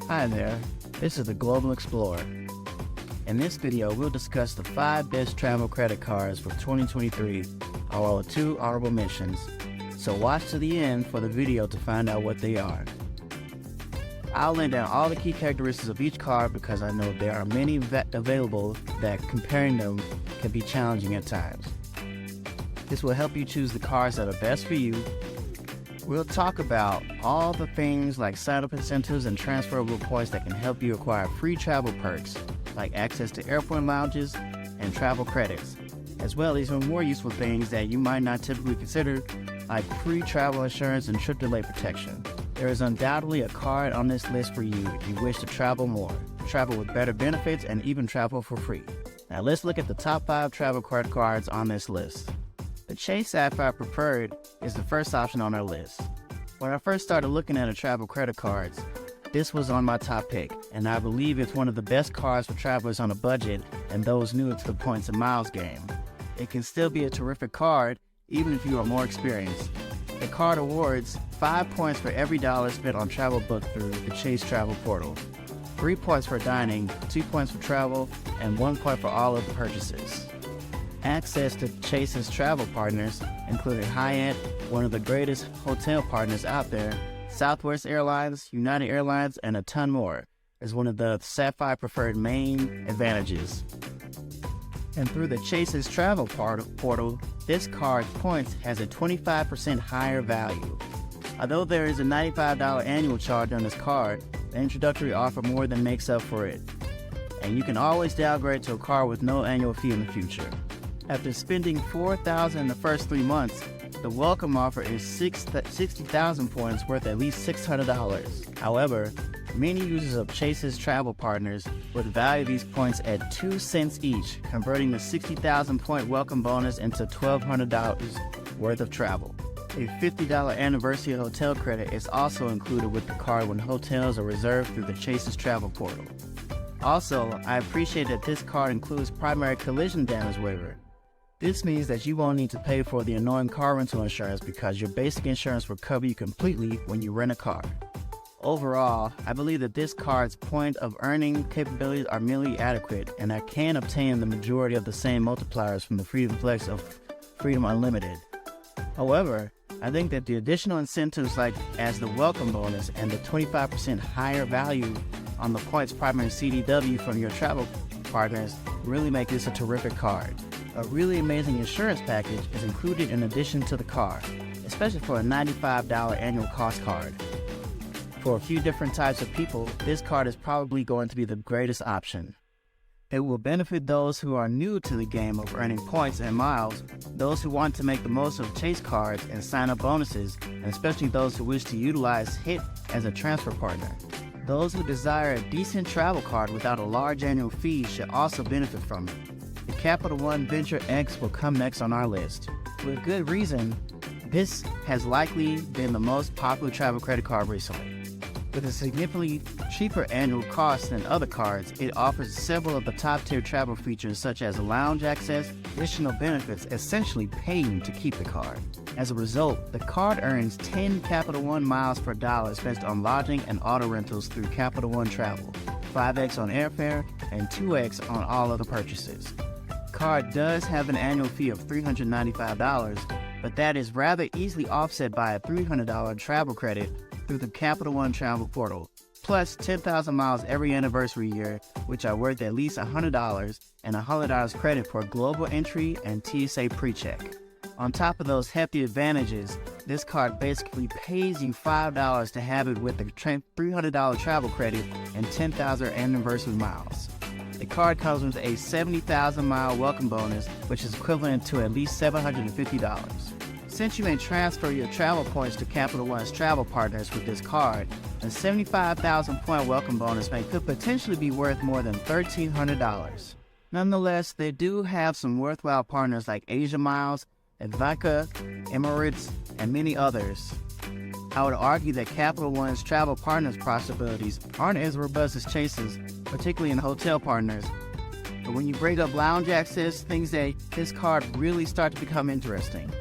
Hi there, this is the Global Explorer. In this video, we'll discuss the 5 best travel credit cards for 2023, along with 2 honorable mentions. So watch to the end for the video to find out what they are. I'll lay down all the key characteristics of each card because I know there are many available that comparing them can be challenging at times. This will help you choose the cards that are best for you. We'll talk about all the things like sign-up incentives and transferable points that can help you acquire free travel perks, like access to airport lounges and travel credits, as well as even more useful things that you might not typically consider, like free travel insurance and trip delay protection. There is undoubtedly a card on this list for you if you wish to travel more, travel with better benefits, and even travel for free. Now let's look at the top 5 travel credit cards on this list. The Chase Sapphire Preferred is the first option on our list. When I first started looking at travel credit cards, this was on my top pick, and I believe it's one of the best cards for travelers on a budget and those new to the points and miles game. It can still be a terrific card, even if you are more experienced. The card awards 5 points for every dollar spent on travel booked through the Chase Travel Portal, 3 points for dining, 2 points for travel, and 1 point for all other purchases. Access to Chase's travel partners, including Hyatt, one of the greatest hotel partners out there, Southwest Airlines, United Airlines, and a ton more, is one of the Sapphire Preferred main advantages. And through the Chase's travel portal, this card's points has a 25% higher value. Although there is a $95 annual charge on this card, the introductory offer more than makes up for it. And you can always downgrade to a card with no annual fee in the future. After spending $4,000 in the first 3 months, the welcome offer is 60,000 points worth at least $600. However, many users of Chase's travel partners would value these points at 2 cents each, converting the 60,000 point welcome bonus into $1,200 worth of travel. A $50 anniversary hotel credit is also included with the card when hotels are reserved through the Chase's travel portal. Also, I appreciate that this card includes primary collision damage waiver. This means that you won't need to pay for the annoying car rental insurance because your basic insurance will cover you completely when you rent a car. Overall, I believe that this card's point of earning capabilities are merely adequate, and I can obtain the majority of the same multipliers from the Freedom Flex of Freedom Unlimited. However, I think that the additional incentives like as the welcome bonus and the 25% higher value on the points primary CDW from your travel partners really make this a terrific card. A really amazing insurance package is included in addition to the card, especially for a $95 annual cost card. For a few different types of people, this card is probably going to be the greatest option. It will benefit those who are new to the game of earning points and miles, those who want to make the most of Chase cards and sign-up bonuses, and especially those who wish to utilize HIT as a transfer partner. Those who desire a decent travel card without a large annual fee should also benefit from it. The Capital One Venture X will come next on our list. With good reason, this has likely been the most popular travel credit card recently. With a significantly cheaper annual cost than other cards, it offers several of the top-tier travel features such as lounge access, additional benefits, essentially paying to keep the card. As a result, the card earns 10 Capital One miles per dollar spent on lodging and auto rentals through Capital One Travel, 5x on airfare, and 2x on all other purchases. The card does have an annual fee of $395, but that is rather easily offset by a $300 travel credit through the Capital One Travel Portal, plus 10,000 miles every anniversary year, which are worth at least $100, and $100 credit for global entry and TSA PreCheck. On top of those hefty advantages, this card basically pays you $5 to have it with the $300 travel credit and 10,000 anniversary miles. The card comes with a 70,000 mile welcome bonus, which is equivalent to at least $750. Since you may transfer your travel points to Capital One's travel partners with this card, a 75,000 point welcome bonus could potentially be worth more than $1,300. Nonetheless, they do have some worthwhile partners like Asia Miles, Advica, Emirates, and many others. I would argue that Capital One's travel partners' possibilities aren't as robust as Chase's, particularly in hotel partners. But when you bring up lounge access, things that this card really start to become interesting.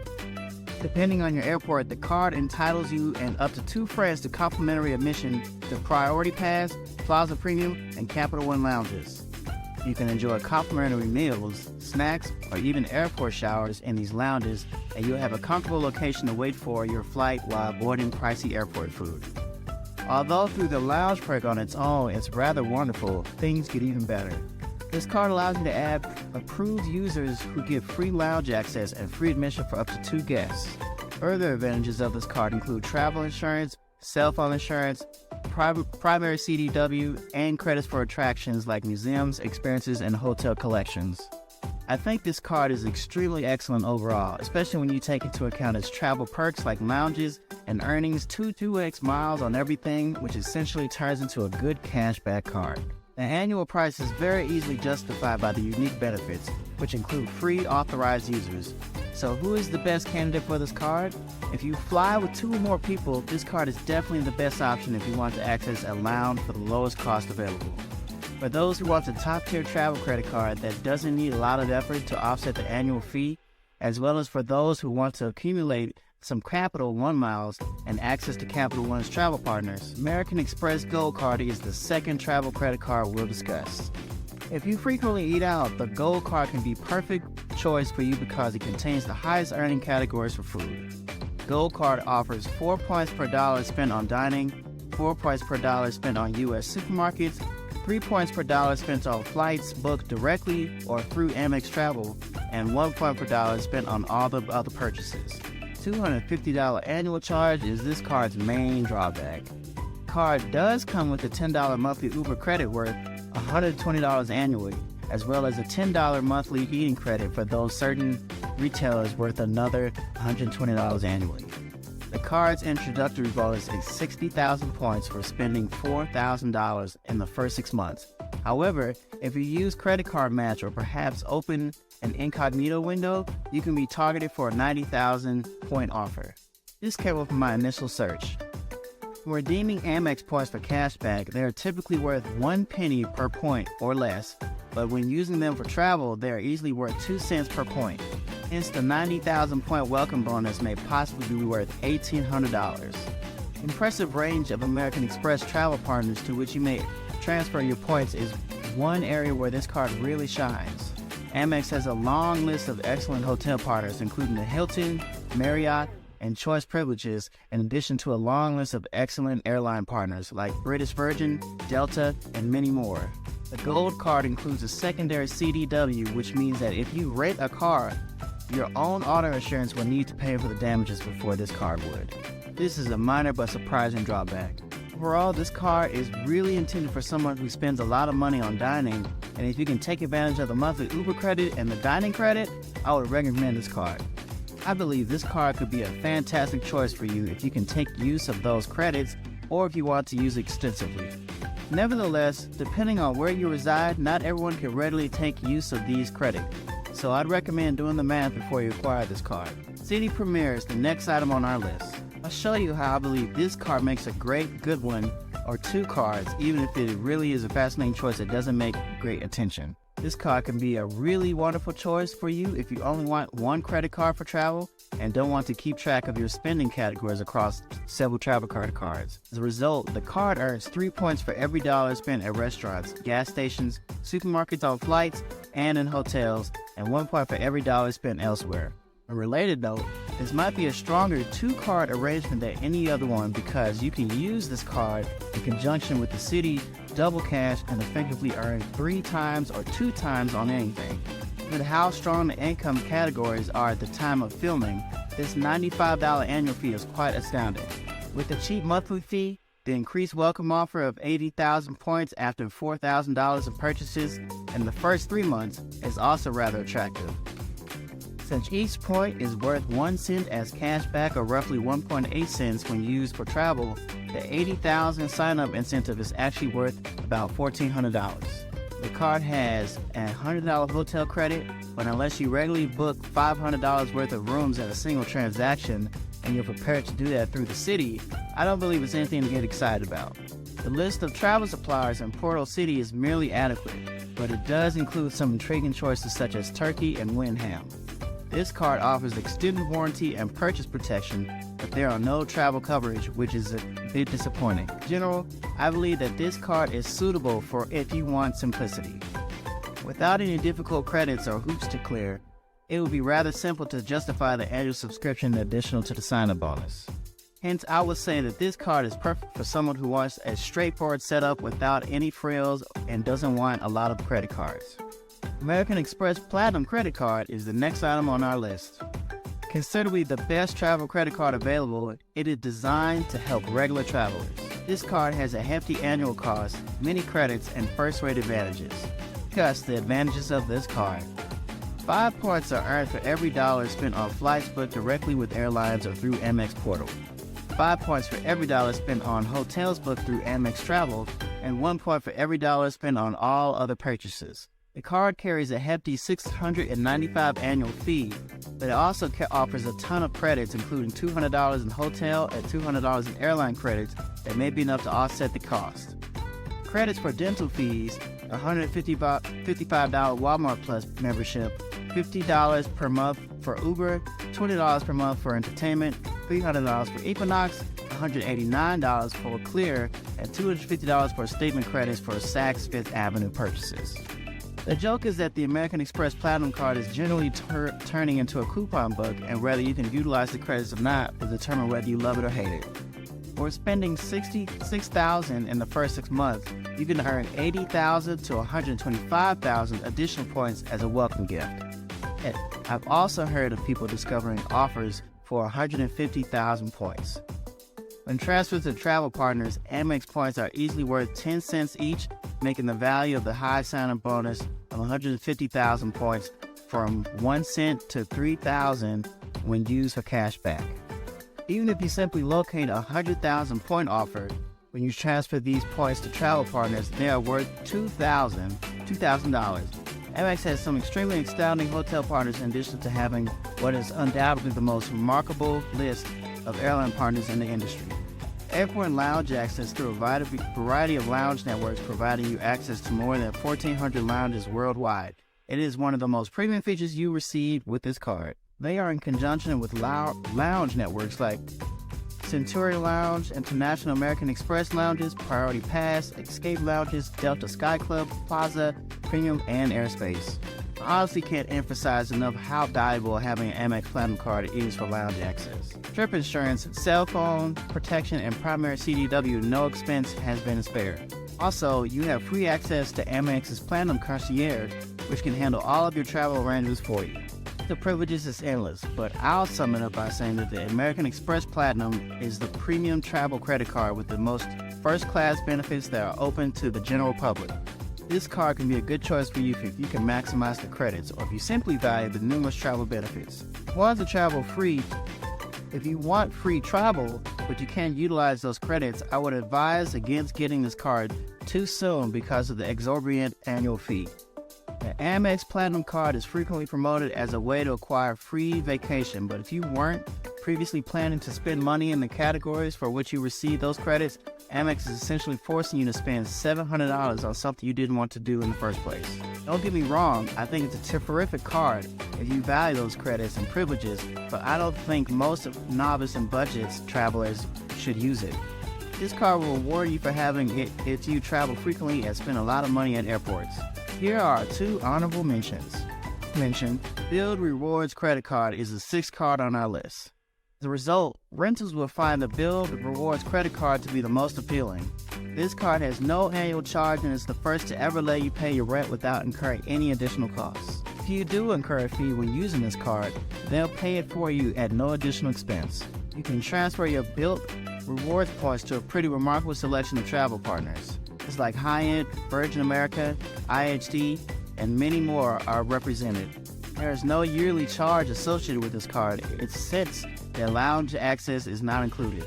Depending on your airport, the card entitles you and up to 2 friends to complimentary admission to Priority Pass, Plaza Premium, and Capital One lounges. You can enjoy complimentary meals, snacks, or even airport showers in these lounges, and you'll have a comfortable location to wait for your flight while avoiding pricey airport food. Although through the lounge perk on its own it's rather wonderful, things get even better. This card allows you to add approved users who get free lounge access and free admission for up to 2 guests. Further advantages of this card include travel insurance, cell phone insurance, primary CDW, and credits for attractions like museums, experiences, and hotel collections. I think this card is extremely excellent overall, especially when you take into account its travel perks like lounges and earnings 2x miles on everything, which essentially turns into a good cashback card. The annual price is very easily justified by the unique benefits, which include free authorized users. So who is the best candidate for this card? If you fly with 2 or more people, this card is definitely the best option if you want to access a lounge for the lowest cost available. For those who want a top-tier travel credit card that doesn't need a lot of effort to offset the annual fee, as well as for those who want to accumulate some Capital One miles and access to Capital One's travel partners, American Express Gold Card is the second travel credit card we'll discuss. If you frequently eat out, the Gold Card can be perfect choice for you because it contains the highest earning categories for food. Gold Card offers 4 points per dollar spent on dining, 4 points per dollar spent on U.S. supermarkets, 3 points per dollar spent on flights booked directly or through Amex Travel, and 1 point per dollar spent on all the other purchases. $250 annual charge is this card's main drawback. Card does come with a $10 monthly Uber credit worth $120 annually, as well as a $10 monthly eating credit for those certain retailers worth another $120 annually. The card's introductory bonus is 60,000 points for spending $4,000 in the first 6 months. However, if you use Credit Card Match or perhaps open an incognito window, you can be targeted for a 90,000 point offer. This came up from my initial search. When redeeming Amex points for cashback, they are typically worth 1 penny per point or less, but when using them for travel, they are easily worth 2 cents per point. Hence, the 90,000 point welcome bonus may possibly be worth $1,800. Impressive range of American Express travel partners to which you may transfer your points is one area where this card really shines. Amex has a long list of excellent hotel partners, including the Hilton, Marriott, and Choice Privileges, in addition to a long list of excellent airline partners like British Virgin, Delta, and many more. The Gold Card includes a secondary CDW, which means that if you rent a car, your own auto insurance will need to pay for the damages before this card would. This is a minor but surprising drawback. Overall, this card is really intended for someone who spends a lot of money on dining, and if you can take advantage of the monthly Uber credit and the dining credit, I would recommend this card. I believe this card could be a fantastic choice for you if you can take use of those credits or if you want to use it extensively. Nevertheless, depending on where you reside, not everyone can readily take use of these credits, so I'd recommend doing the math before you acquire this card. City Premier is the next item on our list. I'll show you how I believe this card makes a great good one or 2 cards, even if it really is a fascinating choice that doesn't make great attention. This card can be a really wonderful choice for you if you only want 1 credit card for travel and don't want to keep track of your spending categories across several travel credit cards. As a result, the card earns 3 points for every dollar spent at restaurants, gas stations, supermarkets, on flights, and in hotels, and 1 point for every dollar spent elsewhere. On a related note, this might be a stronger 2-card arrangement than any other one because you can use this card in conjunction with the city, double cash, and effectively earn 3 times or 2 times on anything. With how strong the income categories are at the time of filming, this $95 annual fee is quite astounding. With the cheap monthly fee, the increased welcome offer of 80,000 points after $4,000 of purchases in the first 3 months is also rather attractive. Since each point is worth 1 cent as cash back or roughly 1.8 cents when used for travel, the 80,000 sign-up incentive is actually worth about $1,400. The card has a $100 hotel credit, but unless you regularly book $500 worth of rooms in a single transaction and you're prepared to do that through the city, I don't believe it's anything to get excited about. The list of travel suppliers in Portal City is merely adequate, but it does include some intriguing choices such as turkey and Wyndham. This card offers extended warranty and purchase protection, but there are no travel coverage, which is a bit disappointing. In general, I believe that this card is suitable for if you want simplicity. Without any difficult credits or hoops to clear, it would be rather simple to justify the annual subscription additional to the sign-up bonus. Hence, I would say that this card is perfect for someone who wants a straightforward setup without any frills and doesn't want a lot of credit cards. American Express Platinum Credit Card is the next item on our list. Considered to be the best travel credit card available, it is designed to help regular travelers. This card has a hefty annual cost, many credits, and first-rate advantages. Discuss the advantages of this card. 5 points are earned for every dollar spent on flights booked directly with airlines or through Amex Portal. 5 points for every dollar spent on hotels booked through Amex Travel, and 1 point for every dollar spent on all other purchases. The card carries a hefty $695 annual fee, but it also offers a ton of credits, including $200 in hotel and $200 in airline credits that may be enough to offset the cost. Credits for dental fees, $155 Walmart Plus membership, $50 per month for Uber, $20 per month for entertainment, $300 for Equinox, $189 for Clear, and $250 for statement credits for Saks Fifth Avenue purchases. The joke is that the American Express Platinum Card is generally turning into a coupon book, and whether you can utilize the credits or not will determine whether you love it or hate it. For spending $66,000 in the first 6 months, you can earn $80,000 to $125,000 additional points as a welcome gift. And I've also heard of people discovering offers for 150,000 points. When transferred to travel partners, Amex points are easily worth 10 cents each, making the value of the high sign-up bonus of 150,000 points from 1 cent to 3,000 when used for cash back. Even if you simply locate a 100,000 point offer, when you transfer these points to travel partners, they are worth $2,000. Amex has some extremely astounding hotel partners in addition to having what is undoubtedly the most remarkable list of airline partners in the industry. Airport lounge access through a variety of lounge networks, providing you access to more than 1,400 lounges worldwide. It is one of the most premium features you receive with this card. They are in conjunction with lounge networks like Centurion Lounge, International American Express Lounges, Priority Pass, Escape Lounges, Delta Sky Club, Plaza, Premium, and Airspace. I honestly can't emphasize enough how valuable having an Amex Platinum Card is for lounge access. Trip insurance, cell phone protection, and primary CDW no expense has been spared. Also, you have free access to Amex's Platinum Concierge, which can handle all of your travel arrangements for you. The privileges is endless, but I'll sum it up by saying that the American Express Platinum is the premium travel credit card with the most first-class benefits that are open to the general public. This card can be a good choice for you if you can maximize the credits, or if you simply value the numerous travel benefits. If you want free travel, but you can't utilize those credits, I would advise against getting this card too soon because of the exorbitant annual fee. The Amex Platinum Card is frequently promoted as a way to acquire free vacation, but if you weren't previously planning to spend money in the categories for which you receive those credits, Amex is essentially forcing you to spend $700 on something you didn't want to do in the first place. Don't get me wrong, I think it's a terrific card if you value those credits and privileges, but I don't think most novice and budget travelers should use it. This card will reward you for having it if you travel frequently and spend a lot of money at airports. Here are 2 honorable mentions. Build Rewards Credit Card is the 6th card on our list. As a result, rentals will find the Build Rewards Credit Card to be the most appealing. This card has no annual charge and is the first to ever let you pay your rent without incurring any additional costs. If you do incur a fee when using this card, they'll pay it for you at no additional expense. You can transfer your Build Rewards points to a pretty remarkable selection of travel partners. It's like Hyatt, Virgin America, IHD, and many more are represented. There is no yearly charge associated with this card. It's since that lounge access is not included.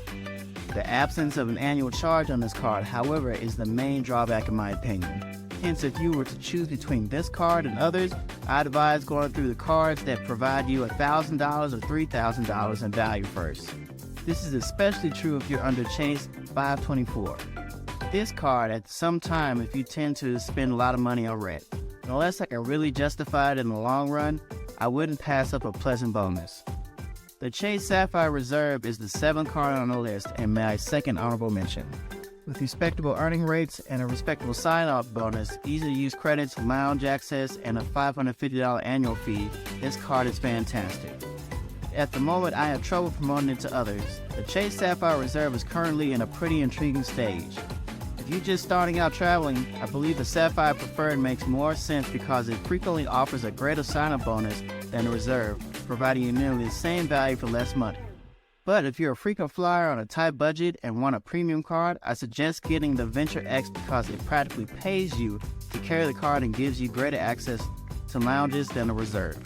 The absence of an annual charge on this card, however, is the main drawback in my opinion. Hence, if you were to choose between this card and others, I'd advise going through the cards that provide you $1,000 or $3,000 in value first. This is especially true if you're under Chase 524. This card, at some time, if you tend to spend a lot of money on rent. Unless I can really justify it in the long run, I wouldn't pass up a pleasant bonus. The Chase Sapphire Reserve is the 7th card on the list and my second honorable mention. With respectable earning rates and a respectable sign-up bonus, easy-to-use credits, lounge access, and a $550 annual fee, this card is fantastic. At the moment, I have trouble promoting it to others. The Chase Sapphire Reserve is currently in a pretty intriguing stage. If you're just starting out traveling, I believe the Sapphire Preferred makes more sense because it frequently offers a greater sign-up bonus than the Reserve, providing you nearly the same value for less money. But if you're a frequent flyer on a tight budget and want a premium card, I suggest getting the Venture X because it practically pays you to carry the card and gives you greater access to lounges than the Reserve.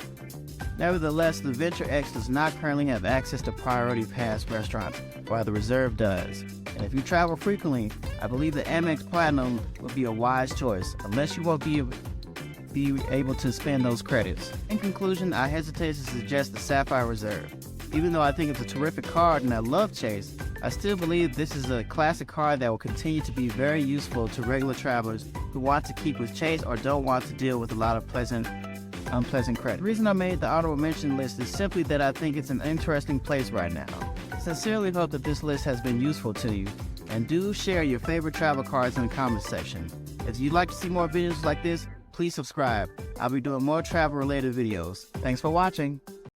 Nevertheless, the Venture X does not currently have access to Priority Pass restaurants, while the Reserve does. And if you travel frequently, I believe the Amex Platinum would be a wise choice, unless you won't be able to spend those credits. In conclusion, I hesitate to suggest the Sapphire Reserve. Even though I think it's a terrific card and I love Chase, I still believe this is a classic card that will continue to be very useful to regular travelers who want to keep with Chase or don't want to deal with a lot of unpleasant credit. The reason I made the honorable mention list is simply that I think it's an interesting place right now. I sincerely hope that this list has been useful to you, and do share your favorite travel cards in the comments section. If you'd like to see more videos like this, please subscribe. I'll be doing more travel related videos. Thanks for watching.